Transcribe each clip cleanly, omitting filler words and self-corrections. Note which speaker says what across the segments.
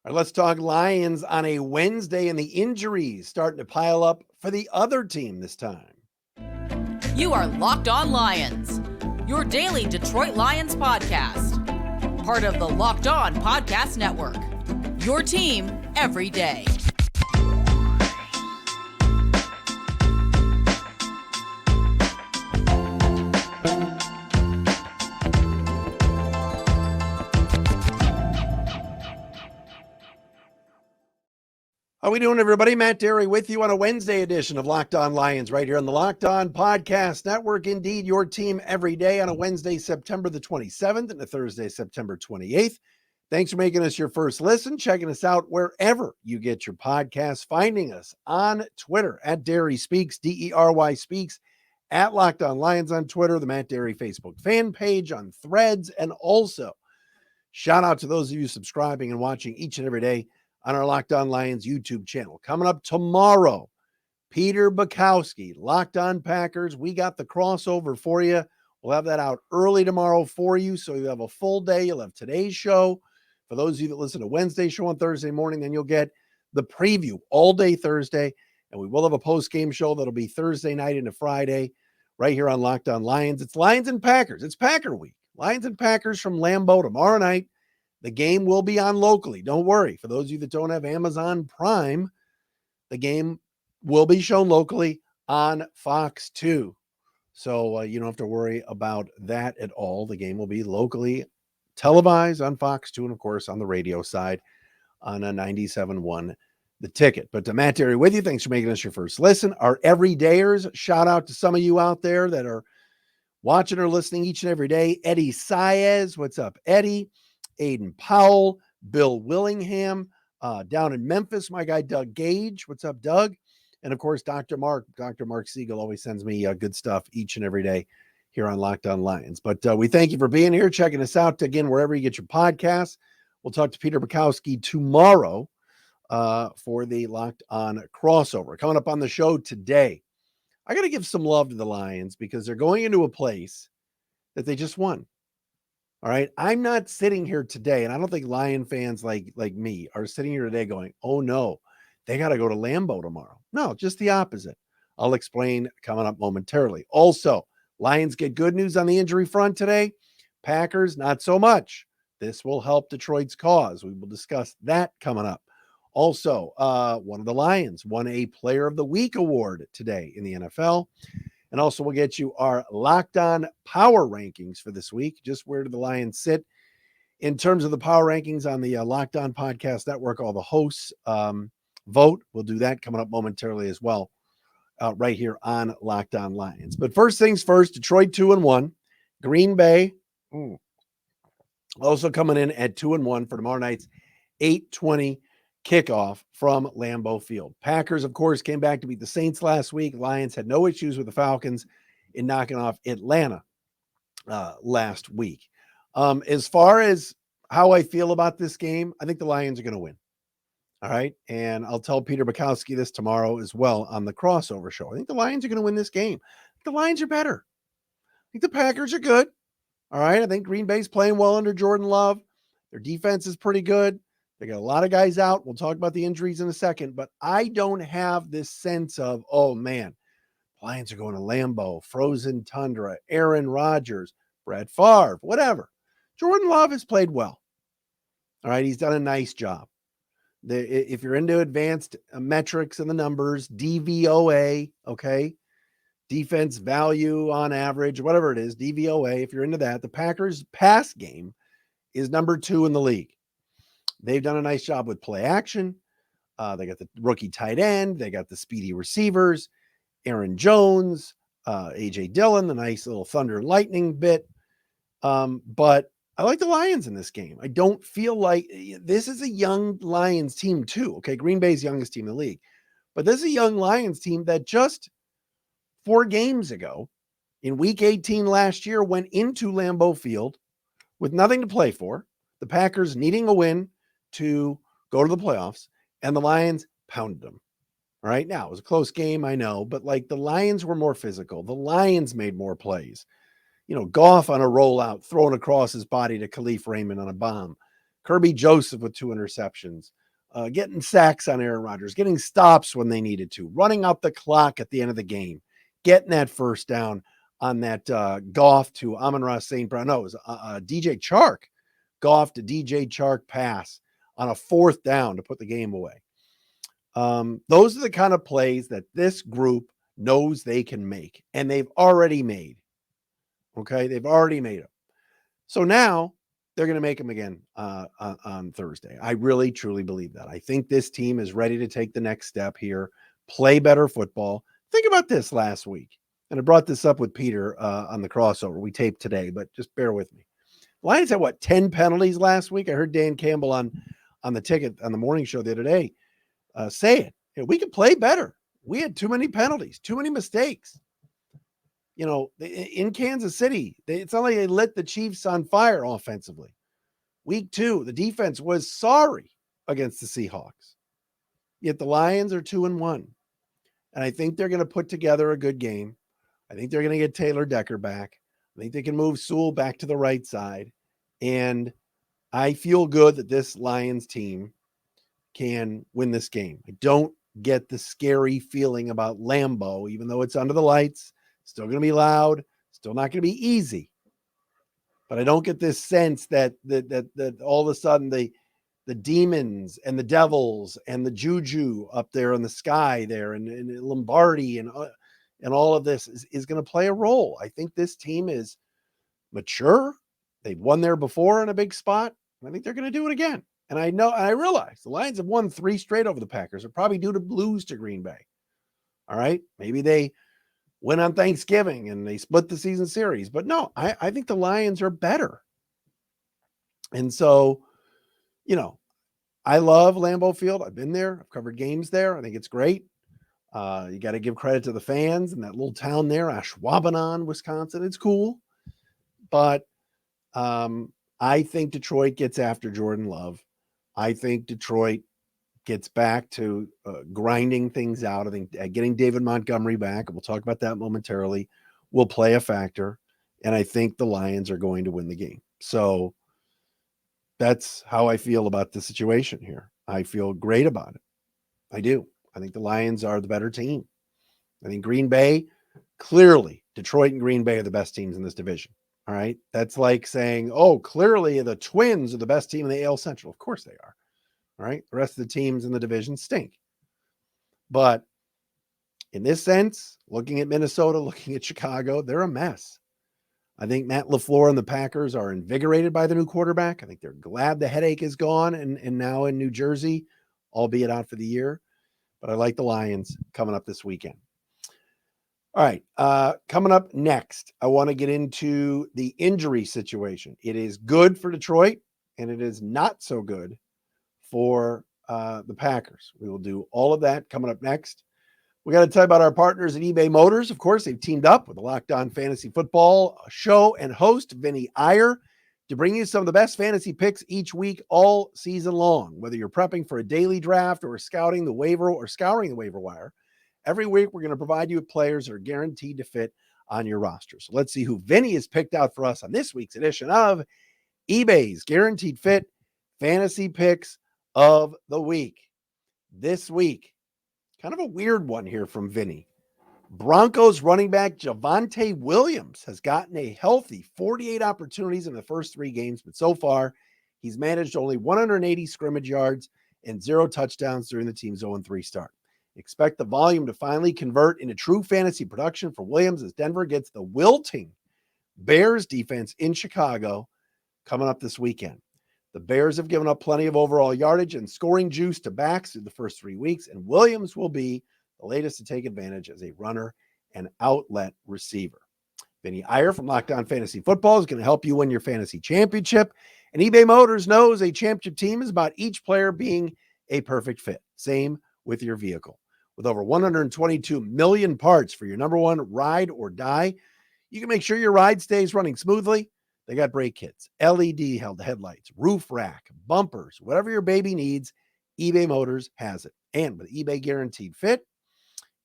Speaker 1: All right, let's talk Lions on a Wednesday, and the injuries starting to pile up for the other team this time.
Speaker 2: You are Locked On Lions, your daily Detroit Lions podcast. Part of the Locked On Podcast Network, your team every day.
Speaker 1: How we doing, everybody? Matt Dery with you on a Wednesday edition of Locked On Lions right here on the Locked On Podcast Network. Indeed, your team every day on a Wednesday, September the 27th and a Thursday, September 28th. Thanks for making us your first listen, checking us out wherever you get your podcasts, finding us on Twitter at Dery Speaks, DERY Speaks, at Locked On Lions on Twitter, the Matt Dery Facebook fan page on Threads, and also shout out to those of you subscribing and watching each and every day on our Locked On Lions YouTube channel. Coming up tomorrow, Peter Bukowski, Locked On Packers. We got the crossover for you. We'll have that out early tomorrow for you, so you'll have a full day. You'll have today's show. For those of you that listen to Wednesday's show on Thursday morning, then you'll get the preview all day Thursday, and we will have a post-game show that'll be Thursday night into Friday right here on Locked On Lions. It's Lions and Packers. It's Packer week. Lions and Packers from Lambeau tomorrow night. The game will be on locally. Don't worry. For those of you that don't have Amazon Prime, the game will be shown locally on Fox 2. So you don't have to worry about that at all. The game will be locally televised on Fox 2 and, of course, on the radio side on a 97.1 The Ticket. But to Matt Dery with you, thanks for making us your first listen. Our everydayers, shout out to some of you out there that are watching or listening each and every day. Eddie Saez, what's up, Eddie? Aidan Powell, Bill Willingham, down in Memphis, my guy Doug Gage. What's up, Doug? And of course, Dr. Mark Siegel always sends me good stuff each and every day here on Locked On Lions. But we thank you for being here, checking us out again, wherever you get your podcasts. We'll talk to Peter Bukowski tomorrow for the Locked On crossover. Coming up on the show today, I got to give some love to the Lions because they're going into a place that they just won. All right. I'm not sitting here today, and I don't think Lion fans like me are sitting here today going, oh no, they got to go to Lambeau tomorrow. No, just the opposite. I'll explain coming up momentarily. Also, Lions get good news on the injury front today. Packers, not so much. This will help Detroit's cause. We will discuss that coming up. Also, one of the Lions won a Player of the Week award today in the NFL. And also we'll get you our Locked On Power Rankings for this week. Just where do the Lions sit in terms of the power rankings on the Locked On Podcast Network? All the hosts vote. We'll do that coming up momentarily as well right here on Locked On Lions. But first things first, Detroit 2-1. Green Bay also coming in at 2-1 for tomorrow night's 8:20 kickoff from Lambeau Field. Packers, of course, came back to beat the Saints last week. Lions had no issues with the Falcons in knocking off Atlanta last week. As far as how I feel about this game, I think the Lions are going to win. All right. And I'll tell Peter Bukowski this tomorrow as well on the crossover show. I think the Lions are going to win this game. The Lions are better. I think the Packers are good. All right. I think Green Bay's playing well under Jordan Love. Their defense is pretty good. They got a lot of guys out. We'll talk about the injuries in a second, but I don't have this sense of, oh man, Lions are going to Lambeau, frozen tundra, Aaron Rodgers, Brett Favre, whatever. Jordan Love has played well. All right. He's done a nice job. If you're into advanced metrics and the numbers, DVOA, okay, defense value on average, whatever it is, DVOA, if you're into that, the Packers pass game is number 2 in the league. They've done a nice job with play action. They got the rookie tight end. They got the speedy receivers, Aaron Jones, A.J. Dillon, the nice little thunder and lightning bit. But I like the Lions in this game. I don't feel like this is a young Lions team too. Okay, Green Bay's youngest team in the league. But this is a young Lions team that just 4 games ago, in week 18 last year, went into Lambeau Field with nothing to play for. The Packers needing a win to go to the playoffs, and the Lions pounded them. All right. Now, it was a close game, I know, but like the Lions were more physical. The Lions made more plays. You know, Goff on a rollout, throwing across his body to Khalif Raymond on a bomb. Kerby Joseph with 2 interceptions, getting sacks on Aaron Rodgers, getting stops when they needed to, running out the clock at the end of the game, getting that first down on that Goff to Amon-Ra St. Brown. No, it was DJ Chark. Goff to DJ Chark pass on a 4th down to put the game away. Those are the kind of plays that this group knows they can make, and they've already made. Okay, they've already made them. So now they're going to make them again on Thursday. I really, truly believe that. I think this team is ready to take the next step here, play better football. Think about this last week. And I brought this up with Peter on the crossover. We taped today, but just bear with me. Lions had 10 penalties last week? I heard Dan Campbell on the ticket on the morning show the other day say it. We could play better. We had too many penalties, too many mistakes. In Kansas City, it's not like they lit the Chiefs on fire offensively. Week 2, the defense was sorry against the Seahawks. Yet the Lions are 2-1. And I think they're going to put together a good game. I think they're going to get Taylor Decker back. I think they can move Sewell back to the right side. And I feel good that this Lions team can win this game. I don't get the scary feeling about Lambeau, even though it's under the lights. Still going to be loud. Still not going to be easy. But I don't get this sense that all of a sudden the demons and the devils and the juju up there in the sky there and Lombardi and all of this is going to play a role. I think this team is mature. They've won there before in a big spot. I think they're going to do it again. And I realize the Lions have won 3 straight over the Packers. They're probably due to lose to Green Bay. All right. Maybe they went on Thanksgiving and they split the season series. But no, I think the Lions are better. And so, I love Lambeau Field. I've been there. I've covered games there. I think it's great. You got to give credit to the fans in that little town there, Ashwaubenon, Wisconsin. It's cool. But I think Detroit gets after Jordan Love. I think Detroit gets back to grinding things out. I think getting David Montgomery back, and we'll talk about that momentarily, will play a factor. And I think the Lions are going to win the game. So that's how I feel about the situation here. I feel great about it. I do. I think the Lions are the better team. I think Green Bay, clearly, Detroit and Green Bay are the best teams in this division. All right. That's like saying, oh, clearly the Twins are the best team in the AL Central. Of course they are. All right. The rest of the teams in the division stink. But in this sense, looking at Minnesota, looking at Chicago, they're a mess. I think Matt LaFleur and the Packers are invigorated by the new quarterback. I think they're glad the headache is gone and now in New Jersey, albeit out for the year. But I like the Lions coming up this weekend. All right. Coming up next, I want to get into the injury situation. It is good for Detroit, and it is not so good for the Packers. We will do all of that coming up next. We got to tell you about our partners at eBay Motors. Of course, they've teamed up with the Locked On Fantasy Football show and host, Vinny Iyer, to bring you some of the best fantasy picks each week all season long. Whether you're prepping for a daily draft or scouting the waiver or scouring the waiver wire, every week we're going to provide you with players that are guaranteed to fit on your roster. So let's see who Vinny has picked out for us on this week's edition of eBay's Guaranteed Fit Fantasy Picks of the Week. This week, kind of a weird one here from Vinny. Broncos running back Javonte Williams has gotten a healthy 48 opportunities in the first 3 games, but so far he's managed only 180 scrimmage yards and 0 touchdowns during the team's 0-3 start. Expect the volume to finally convert into true fantasy production for Williams as Denver gets the wilting Bears defense in Chicago coming up this weekend. The Bears have given up plenty of overall yardage and scoring juice to backs through the first 3 weeks, and Williams will be the latest to take advantage as a runner and outlet receiver. Vinny Iyer from Locked On Fantasy Football is going to help you win your fantasy championship, and eBay Motors knows a championship team is about each player being a perfect fit. Same with your vehicle. With over 122 million parts for your number one ride or die, you can make sure your ride stays running smoothly. They got brake kits, LED headlights, roof rack, bumpers, whatever your baby needs, eBay Motors has it. And with eBay Guaranteed Fit,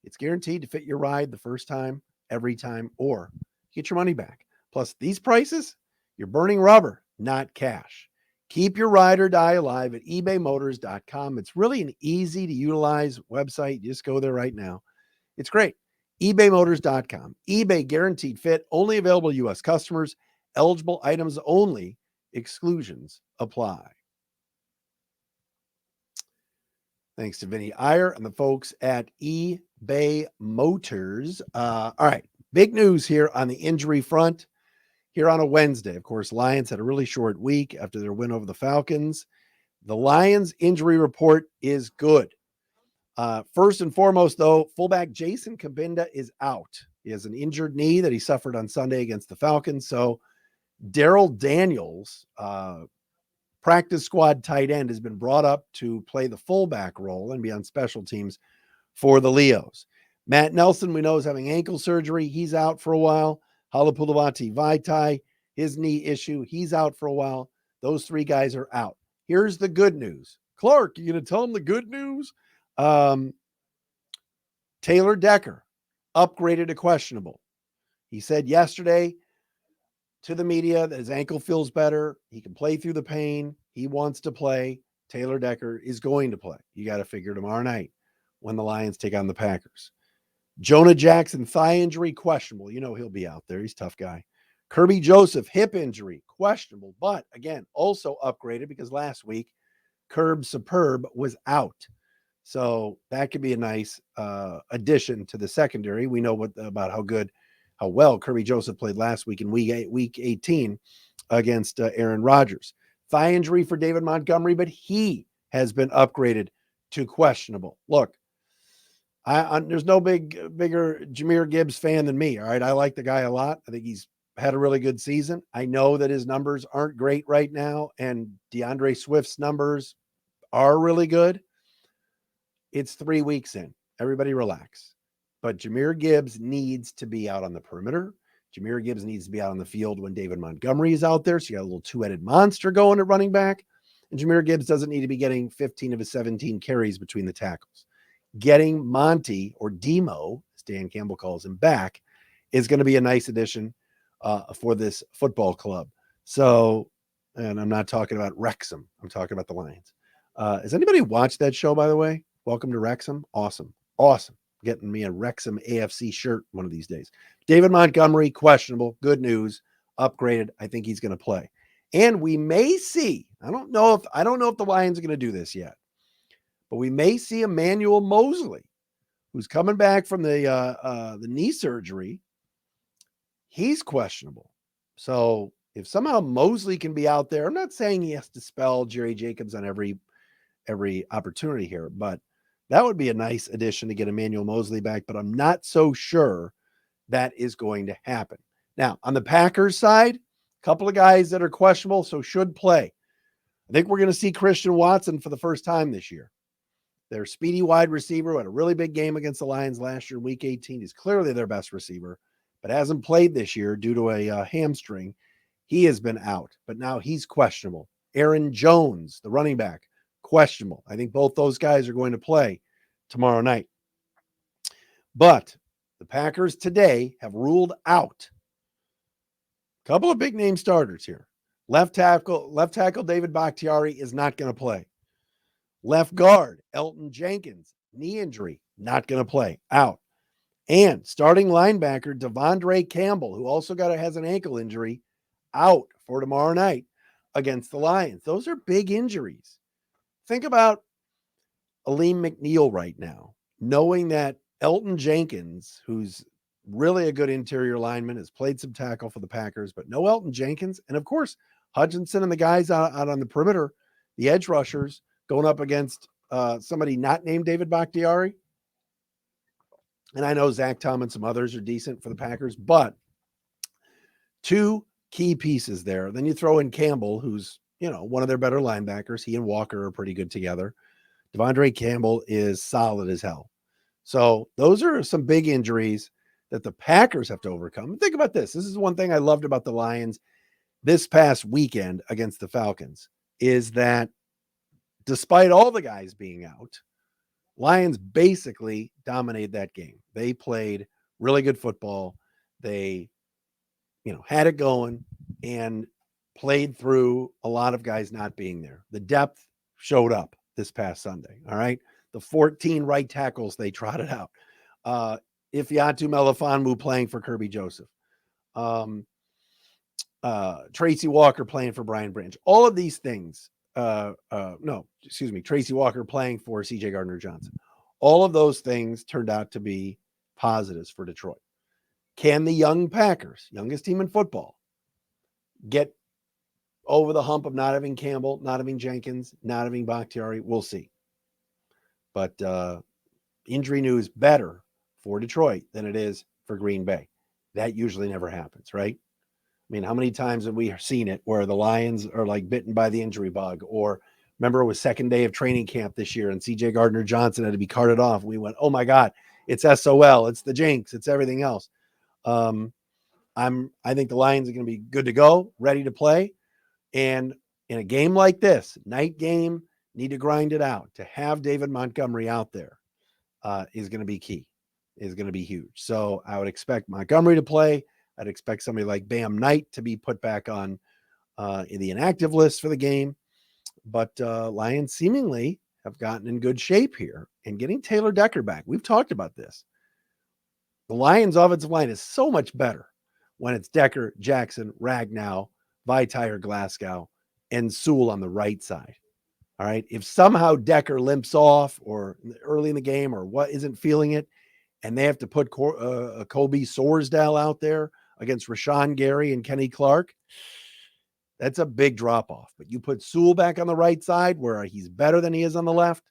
Speaker 1: it's guaranteed to fit your ride the first time, every time, or get your money back. Plus, these prices, you're burning rubber, not cash. Keep your ride or die alive at ebaymotors.com. It's really an easy to utilize website. You just go there right now. It's great. ebaymotors.com. eBay guaranteed fit, only available to U.S. customers, eligible items only, exclusions apply. Thanks to Vinny Iyer and the folks at eBay Motors. All right, big news here on the injury front. Here on a Wednesday, of course, Lions had a really short week after their win over the Falcons. The Lions injury report is good. First and foremost, though, fullback Jason Kabinda is out. He has an injured knee that he suffered on Sunday against the Falcons. So Daryl Daniels, practice squad tight end, has been brought up to play the fullback role and be on special teams for the Leos. Matt Nelson, we know, is having ankle surgery. He's out for a while. Halapulavati Vaitai, his knee issue, he's out for a while. Those three guys are out. Here's the good news. Clark, you going to tell him the good news? Taylor Decker, upgraded to questionable. He said yesterday to the media that his ankle feels better. He can play through the pain. He wants to play. Taylor Decker is going to play. You got to figure tomorrow night when the Lions take on the Packers. Jonah Jackson, thigh injury, questionable. You know he'll be out there. He's a tough guy. Kerby Joseph, hip injury, questionable. But, again, also upgraded because last week, Curb Superb was out. So that could be a nice addition to the secondary. We know about how well Kerby Joseph played last week in week 18 against Aaron Rodgers. Thigh injury for David Montgomery, but he has been upgraded to questionable. Look, there's no bigger Jahmyr Gibbs fan than me. All right. I like the guy a lot. I think he's had a really good season. I know that his numbers aren't great right now, and DeAndre Swift's numbers are really good. It's 3 weeks in. Everybody relax. But Jahmyr Gibbs needs to be out on the perimeter. Jahmyr Gibbs needs to be out on the field when David Montgomery is out there. So you got a little two-headed monster going at running back. And Jahmyr Gibbs doesn't need to be getting 15 of his 17 carries between the tackles. Getting Monty, or Demo, as Dan Campbell calls him, back is going to be a nice addition for this football club. So, and I'm not talking about Wrexham. I'm talking about the Lions. Has anybody watched that show, by the way? Welcome to Wrexham. Awesome. Getting me a Wrexham AFC shirt one of these days. David Montgomery, questionable. Good news. Upgraded. I think he's going to play. And we may see, I don't know if the Lions are going to do this yet, but we may see Emmanuel Mosley, who's coming back from the knee surgery. He's questionable. So if somehow Mosley can be out there, I'm not saying he has to spell Jerry Jacobs on every opportunity here, but that would be a nice addition to get Emmanuel Mosley back, but I'm not so sure that is going to happen. Now, on the Packers side, a couple of guys that are questionable, so should play. I think we're going to see Christian Watson for the first time this year. Their speedy wide receiver who had a really big game against the Lions last year in week 18. He's clearly their best receiver, but hasn't played this year due to a hamstring. He has been out, but now he's questionable. Aaron Jones, the running back, questionable. I think both those guys are going to play tomorrow night. But the Packers today have ruled out a couple of big name starters here. Left tackle David Bakhtiari is not going to play. Left guard Elton Jenkins, knee injury, not going to play, out. And starting linebacker Devondre Campbell, who also has an ankle injury, out for tomorrow night against the Lions. Those are big injuries. Think about Aleem McNeil right now, knowing that Elton Jenkins, who's really a good interior lineman, has played some tackle for the Packers, but no Elton Jenkins. And, of course, Hutchinson and the guys out on the perimeter, the edge rushers, going up against somebody not named David Bakhtiari. And I know Zach Tom and some others are decent for the Packers, but two key pieces there. Then you throw in Campbell, who's, one of their better linebackers. He and Walker are pretty good together. Devondre Campbell is solid as hell. So those are some big injuries that the Packers have to overcome. And think about this. This is one thing I loved about the Lions this past weekend against the Falcons, is that despite all the guys being out, Lions basically dominated that game. They played really good football. They, had it going, and played through a lot of guys not being there. The depth showed up this past Sunday. All right. The 14 right tackles they trotted out. Ifeatu Melifonwu playing for Kerby Joseph. Tracy Walker playing for Brian Branch. All of these things. Tracy Walker playing for CJ Gardner-Johnson. All of those things turned out to be positives for Detroit. Can the young Packers, youngest team in football, get over the hump of not having Campbell, not having Jenkins, not having Bakhtiari? We'll see. But injury news better for Detroit than it is for Green Bay. That usually never happens, right? I mean, how many times have we seen it where the Lions are like bitten by the injury bug? Or remember, it was second day of training camp this year and CJ Gardner-Johnson had to be carted off. And we went, oh my God, it's SOL, it's the jinx, it's everything else. I think the Lions are going to be good to go, ready to play. And in a game like this, night game, need to grind it out. To have David Montgomery out there is going to be key, is going to be huge. So I would expect Montgomery to play. I'd expect somebody like Bam Knight to be put back on in the inactive list for the game. But Lions seemingly have gotten in good shape here. And getting Taylor Decker back, we've talked about this. The Lions' offensive line is so much better when it's Decker, Jackson, Ragnow, Vitae, Glasgow, and Sewell on the right side. All right. If somehow Decker limps off or early in the game or what isn't feeling it, and they have to put Kobe Sorsdale out there against Rashawn Gary and Kenny Clark, that's a big drop off. But you put Sewell back on the right side where he's better than he is on the left.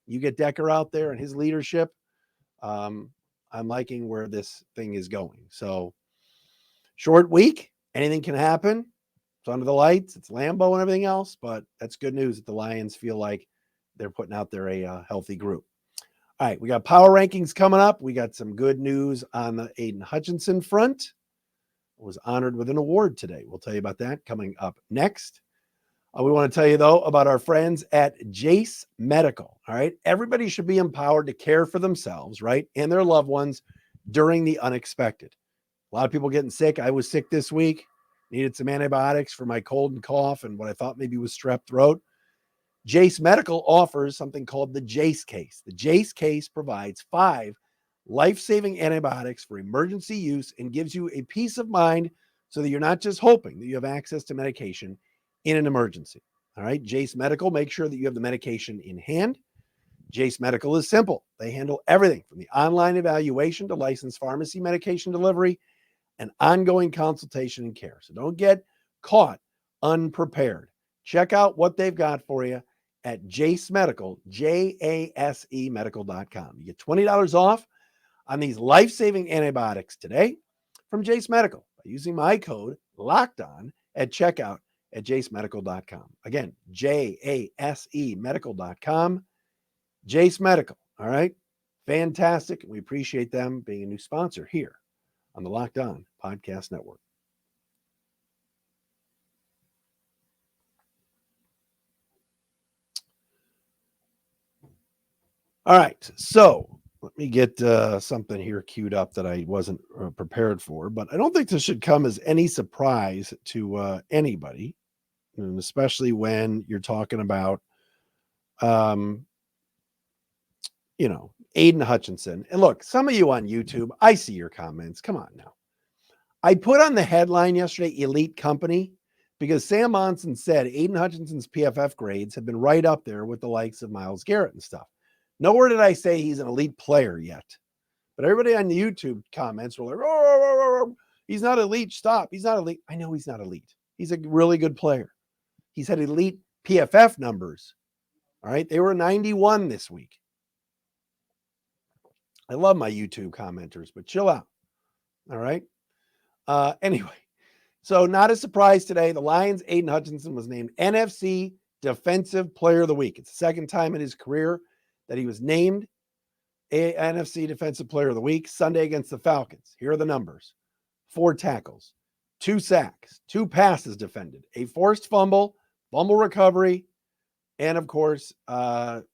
Speaker 1: You get Decker out there and his leadership. I'm liking where this thing is going. So short week, anything can happen. It's under the lights. It's Lambeau and everything else, but that's good news that the Lions feel like they're putting out there a healthy group. All right, we got power rankings coming up. We got some good news on the Aidan Hutchinson front. Was honored with an award today. We'll tell you about that coming up next. We want to tell you, though, about our friends at Jase Medical. All right, everybody should be empowered to care for themselves, right, and their loved ones during the unexpected. A lot of people getting sick. I was sick this week. Needed some antibiotics for my cold and cough and what I thought maybe was strep throat. Jase Medical offers something called the Jase case. The Jase case provides 5 life-saving antibiotics for emergency use and gives you a peace of mind so that you're not just hoping that you have access to medication in an emergency. All right. Jase Medical, make sure that you have the medication in hand. Jase Medical is simple. They handle everything from the online evaluation to licensed pharmacy medication delivery and ongoing consultation and care. So don't get caught unprepared. Check out what they've got for you at Jase Medical, Jase Medical.com. You get $20 off on these life-saving antibiotics today from Jase Medical by using my code LOCKEDON at checkout at jasemedical.com. Again, Jase Medical.com. Jase Medical. All right. Fantastic. We appreciate them being a new sponsor here on the Locked On Podcast Network. All right. So let me get something here queued up that I wasn't prepared for, but I don't think this should come as any surprise to anybody, and especially when you're talking about, Aidan Hutchinson. And look, some of you on YouTube, I see your comments. Come on now. I put on the headline yesterday, Elite Company, because Sam Monson said Aidan Hutchinson's PFF grades have been right up there with the likes of Myles Garrett and stuff. Nowhere did I say he's an elite player yet. But everybody on the YouTube comments were like, oh, he's not elite. Stop. He's not elite. I know he's not elite. He's a really good player. He's had elite PFF numbers. All right. They were 91 this week. I love my YouTube commenters, but chill out. All right. Anyway, so not a surprise today. The Lions' Aidan Hutchinson was named NFC Defensive Player of the Week. It's the second time in his career that he was named NFC Defensive Player of the Week. Sunday against the Falcons. Here are the numbers: 4 tackles, 2 sacks, 2 passes defended, a forced fumble, fumble recovery, and of course, the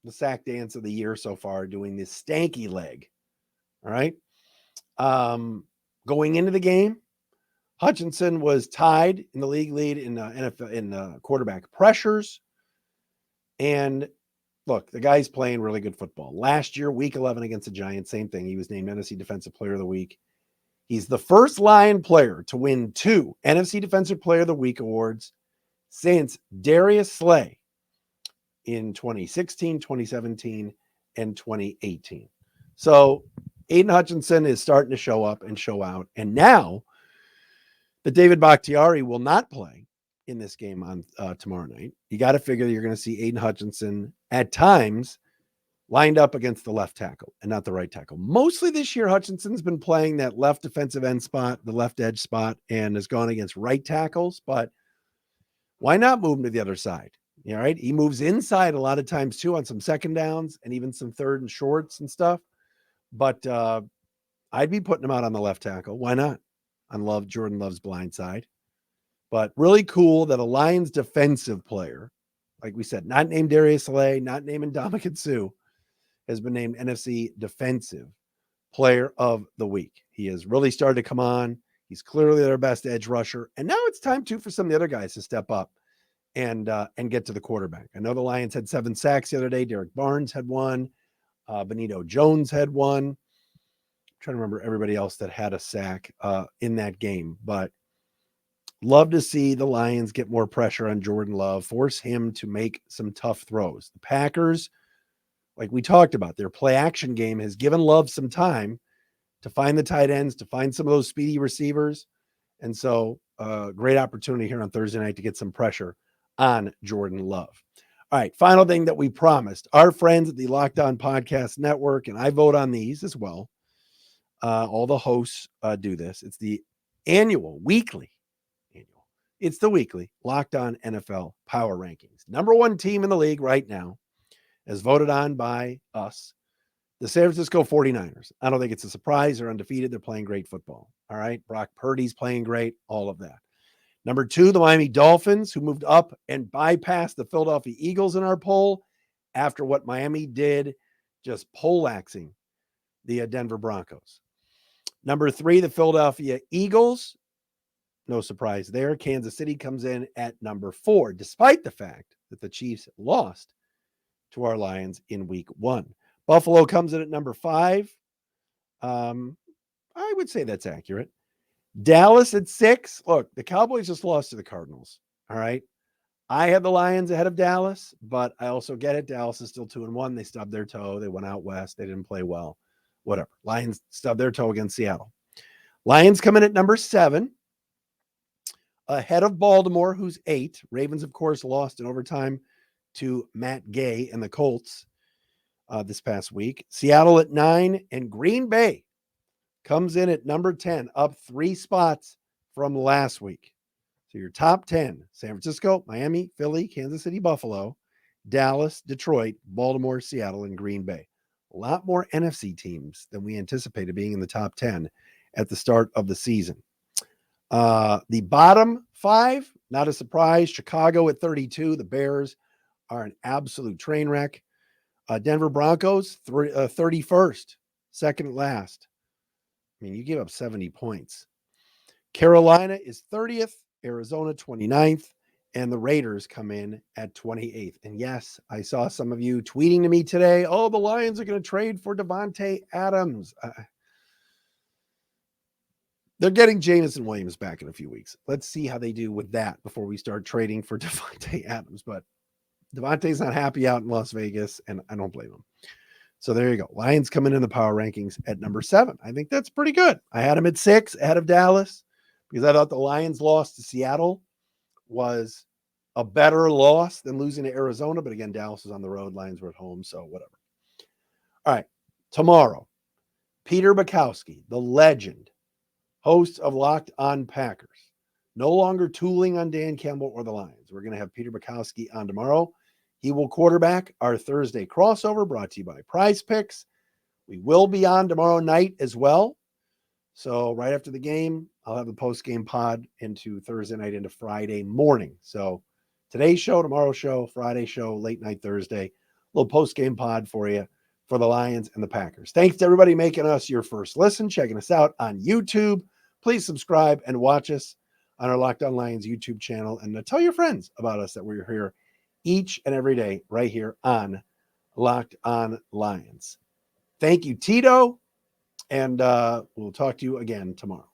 Speaker 1: sack dance of the year so far, doing this stanky leg. All right. Going into the game, Hutchinson was tied in the league lead in NFL in quarterback pressures. And look, the guy's playing really good football. Last year, week 11 against the Giants, same thing. He was named NFC Defensive Player of the Week. He's the first Lion player to win 2 NFC Defensive Player of the Week awards since Darius Slay in 2016, 2017, and 2018. So Aidan Hutchinson is starting to show up and show out. And now that David Bakhtiari will not play in this game on tomorrow night, you got to figure you're going to see Aidan Hutchinson at times lined up against the left tackle and not the right tackle. Mostly this year, Hutchinson's been playing that left defensive end spot, the left edge spot, and has gone against right tackles. But why not move him to the other side? All right. He moves inside a lot of times too on some second downs and even some third and shorts and stuff. But I'd be putting him out on the left tackle. Why not? On Jordan Love's blind side. But really cool that a Lions defensive player, like we said, not named Darius Slay, not named Ndamukong Suh, has been named NFC Defensive Player of the Week. He has really started to come on. He's clearly their best edge rusher. And now it's time too for some of the other guys to step up and get to the quarterback. I know the Lions had 7 sacks the other day. Derek Barnes had 1. Benito Jones had 1. I'm trying to remember everybody else that had a sack in that game. But love to see the Lions get more pressure on Jordan Love, force him to make some tough throws. The Packers, like we talked about, their play action game has given Love some time to find the tight ends, to find some of those speedy receivers. And so great opportunity here on Thursday night to get some pressure on Jordan Love. All right, final thing that we promised. Our friends at the Locked On Podcast Network, and I vote on these as well. All the hosts do this. It's the weekly Locked On NFL Power Rankings. Number 1 team in the league right now, as voted on by us, the San Francisco 49ers. I don't think it's a surprise. They're undefeated. They're playing great football. All right. Brock Purdy's playing great. All of that. Number 2, the Miami Dolphins, who moved up and bypassed the Philadelphia Eagles in our poll after what Miami did, just poleaxing the Denver Broncos. Number 3, the Philadelphia Eagles. No surprise there. Kansas City comes in at number 4, despite the fact that the Chiefs lost to our Lions in week 1. Buffalo comes in at number 5. I would say that's accurate. Dallas at 6. Look, the Cowboys just lost to the Cardinals. All right. I had the Lions ahead of Dallas, but I also get it. Dallas is still 2-1. They stubbed their toe. They went out west. They didn't play well. Whatever. Lions stubbed their toe against Seattle. Lions come in at number 7. Ahead of Baltimore, who's 8. Ravens, of course, lost in overtime to Matt Gay and the Colts this past week. Seattle at 9, and Green Bay comes in at number 10, up 3 spots from last week. So your top 10, San Francisco, Miami, Philly, Kansas City, Buffalo, Dallas, Detroit, Baltimore, Seattle, and Green Bay. A lot more NFC teams than we anticipated being in the top 10 at the start of the season. The bottom 5, not a surprise. Chicago at 32. The Bears are an absolute train wreck. Denver Broncos, 31st, second last. I mean, you give up 70 points. Carolina is 30th, Arizona 29th, and the Raiders come in at 28th. And yes, I saw some of you tweeting to me today, oh, the Lions are going to trade for Devontae Adams. They're getting Jameson Williams back in a few weeks. Let's see how they do with that before we start trading for Devontae Adams. But Devontae's not happy out in Las Vegas, and I don't blame him. So there you go. Lions coming in the power rankings at number 7. I think that's pretty good. I had them at 6 ahead of Dallas because I thought the Lions loss to Seattle was a better loss than losing to Arizona. But again, Dallas was on the road. Lions were at home. So whatever. All right. Tomorrow, Peter Bukowski, the legend, host of Locked On Packers, no longer tooling on Dan Campbell or the Lions. We're going to have Peter Bukowski on tomorrow. He will quarterback our Thursday crossover brought to you by Prize Picks. We will be on tomorrow night as well. So right after the game, I'll have the post-game pod into Thursday night into Friday morning. So today's show, tomorrow's show, Friday show, late night Thursday, a little post-game pod for you for the Lions and the Packers. Thanks to everybody making us your first listen, checking us out on YouTube. please subscribe and watch us on our Locked On Lions YouTube channel, and tell your friends about us that we're here each and every day right here on Locked On Lions. Thank you, Tito, and we'll talk to you again tomorrow.